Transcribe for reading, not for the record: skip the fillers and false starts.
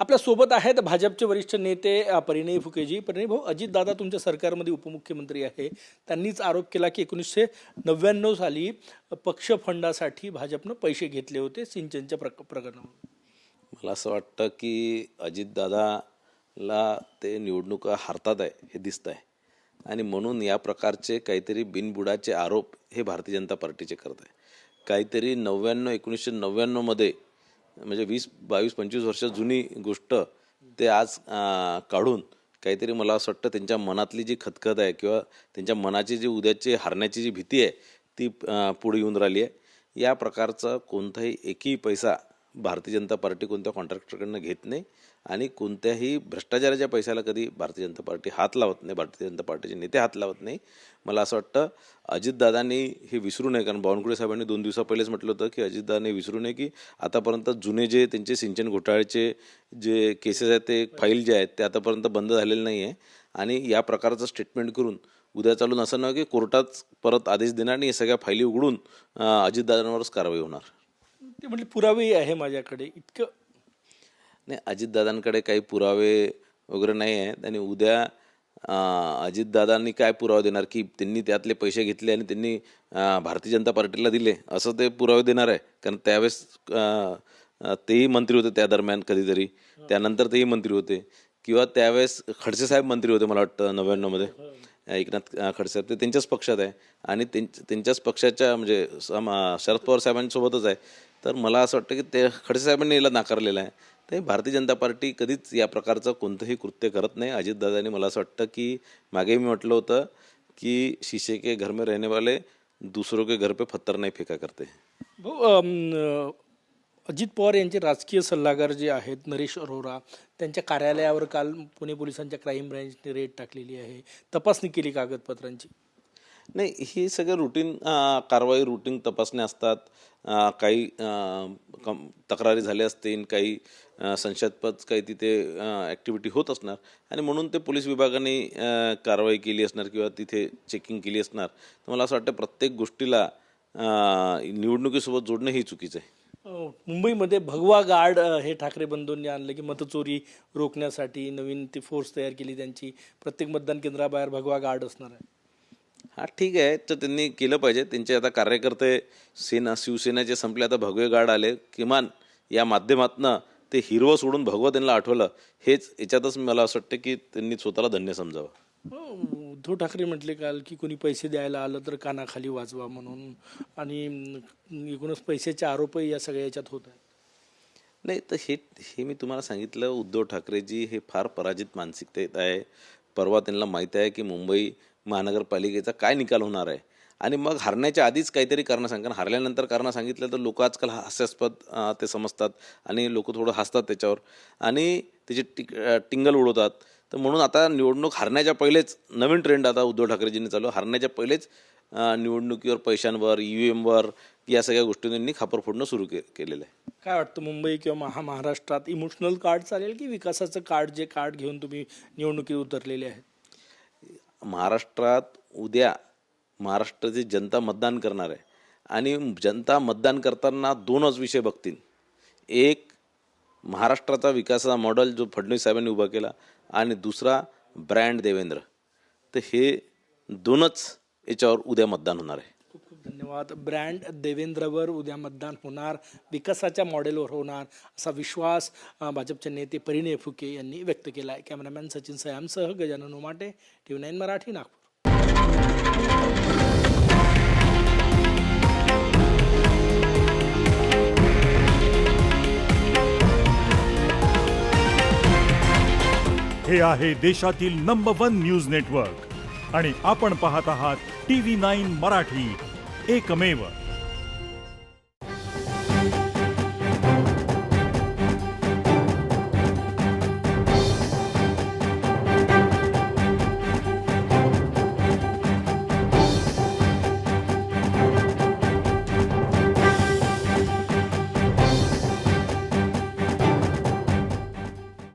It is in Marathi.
आपल्या सोबत आहेत भाजपचे वरिष्ठ नेते परिणय फुकेजी. परिणय भाऊ, अजितदादा तुमच्या सरकारमध्ये उपमुख्यमंत्री आहे. त्यांनीच आरोप केला की 1999 साली पक्ष फंडासाठी भाजपनं पैसे घेतले होते सिंचनच्या प्रकरणावर. मला असं वाटतं की अजितदादाला ते निवडणुका हारतात आहे हे दिसत आहे आणि म्हणून या प्रकारचे काहीतरी बिनबुडाचे आरोप हे भारतीय जनता पार्टीचे करत आहे. काहीतरी 1999मध्ये म्हणजे 20-22-25 वर्ष जुनी गोष्ट ते आज काढून काहीतरी मला असं वाटतं त्यांच्या मनातली जी खतखत आहे किंवा त्यांच्या मनाची जी उद्याची हारण्याची जी भीती आहे ती पुढे येऊन राहिली आहे. या प्रकारचा कोणताही एकही पैसा भारतीय जनता पार्टी कोणत्या कॉन्ट्रॅक्टरकडनं घेत नाही आणि कोणत्याही भ्रष्टाचाराच्या पैशाला कधी भारतीय जनता पार्टी हात लावत नाही, भारतीय जनता पार्टीचे नेते हात लावत नाही. मला असं वाटतं अजितदादांनी हे विसरू नये, कारण बावनकुळे साहेबांनी 2 दिवसा पहिलेच म्हटलं होतं की अजितदादांनी विसरू नये की आतापर्यंत जुने जे त्यांचे सिंचन घोटाळ्याचे जे केसेस आहेत ते फाईल जे आहेत ते आतापर्यंत बंद झालेले नाही आहे आणि या प्रकारचं स्टेटमेंट करून उद्या चालून असं नव्हे की कोर्टात परत आदेश देणार आणि हे सगळ्या फायली उघडून अजितदादांवरच कारवाई होणार. ते म्हटले पुरावेही आहे माझ्याकडे. इतकं नाही, अजितदादांकडे काही पुरावे वगैरे नाही आहेत आणि उद्या अजितदादांनी काय पुरावे देणार की त्यांनी त्यातले पैसे घेतले आणि त्यांनी भारतीय जनता पार्टीला दिले असं ते पुरावे देणार आहे. कारण त्यावेळेस तेही मंत्री होते त्या दरम्यान कधीतरी, त्यानंतर तेही मंत्री होते किंवा त्यावेळेस खडसे साहेब मंत्री होते मला वाटतं 99मध्ये. एकनाथ खडसे साहेब ते त्यांच्याच पक्षात आहे आणि त्यांच्याच पक्षाच्या म्हणजे शरद पवार साहेबांसोबतच आहे. तर मला असं वाटतं की ते खडसे साहेबांनी याला नाकारलेलं आहे. ते भारतीय जनता पार्टी कधीच या प्रकारचं कोणतंही कृत्य करत नाही. अजितदादांनी मला असं वाटतं की मागे मी म्हटलं होतं की शीशे के घर में रहने वाले दूसरों के घर पे पत्थर नहीं फेका करते. भाऊ, अजित पवार यांचे राजकीय सल्लागार जे आहेत नरेश अरोरा, त्यांच्या कार्यालयावर काल पुणे पोलिसांच्या क्राईम ब्रँचने रेड टाकलेली आहे. तपासणी केली कागदपत्रांची. नाही, ही सगळं रुटीन कारवाई, रुटीन तपासण्या असतात. काही तक्रारी झाल्या असतील, काही संशयास्पद काही तिथे ॲक्टिव्हिटी होत असणार आणि म्हणून ते पोलीस विभागाने कारवाई केली असणार किंवा तिथे चेकिंग केली असणार. तर मला असं वाटतं प्रत्येक गोष्टीला निवडणुकीसोबत जोडणं ही चुकीचं आहे. मुंबईमध्ये भगवा गार्ड हे ठाकरे बंधूंनी आणलं की मतचोरी रोखण्यासाठी नवीन ती फोर्स तयार केली त्यांची. प्रत्येक मतदान केंद्राबाहेर भगवा गार्ड असणार आहे. हा ठीक आहे, तर त्यांनी केलं पाहिजे. त्यांचे आता कार्यकर्ते शिवसेनेचे संपले, आता भगवे गार्ड आले. किमान या माध्यमातनं ते हिरवं सोडून भगवं त्यांना आठवलं, हेच याच्यातच मला असं वाटतं की त्यांनी स्वतःला धन्य समजावं. उद्धव ठाकरे म्हटले काल की कोणी पैसे द्यायला आलं तर कानाखाली वाजवा म्हणून, आणि एकूणच पैशाचे आरोपही या सगळ्या याच्यात होत आहेत. नाही, तर हे मी तुम्हाला सांगितलं, उद्धव ठाकरेजी हे फार पराजित मानसिकतेत आहे. परवा त्यांना माहीत आहे की मुंबई महानगरपालिकेचा काय निकाल होणार आहे आणि मग हारण्याच्या आधीच काहीतरी कारणं सांगा. हारल्यानंतर कारणं सांगितलं तर लोक आजकाल हास्यास्पद ते समजतात आणि लोक थोडं हसतात त्याच्यावर आणि त्याची टिंगल उडवतात. तर म्हणून आता निवडणूक हारण्याच्या पहिलेच नवीन ट्रेंड आता उद्धव ठाकरेजींनी चालू, हारण्याच्या पहिलेच निवडणुकीवर, पैशांवर, EVM या सगळ्या गोष्टींनी खापर फोडणं सुरू केलेलं आहे. काय वाटतं, मुंबई किंवा महाराष्ट्रात इमोशनल कार्ड चालेल की विकासाचं कार्ड, जे कार्ड घेऊन तुम्ही निवडणुकीत उतरलेले आहेत? महाराष्ट्रात उद्या महाराष्ट्राची जनता मतदान करणार आहे आणि जनता मतदान करताना 2च विषय बघतील. एक, महाराष्ट्राचा विकासाचा मॉडेल जो फडणवीस साहेबांनी उभा केला आणि दुसरा ब्रँड देवेंद्र. तर हे 2च याच्यावर उद्या मतदान होणार आहे. खूप खूप धन्यवाद. ब्रँड देवेंद्रवर उद्या मतदान होणार, विकासाच्या मॉडेलवर होणार, असा विश्वास भाजपचे नेते परिणय फुके यांनी व्यक्त केला आहे. कॅमेरामॅन सचिन सयामसह गजानन उमाटे, TV9 मराठी, नागपूर. हे आहे देशातील नंबर 1 न्यूज नेटवर्क आणि आपण पाहत आहात TV9 मराठी, एकमेव.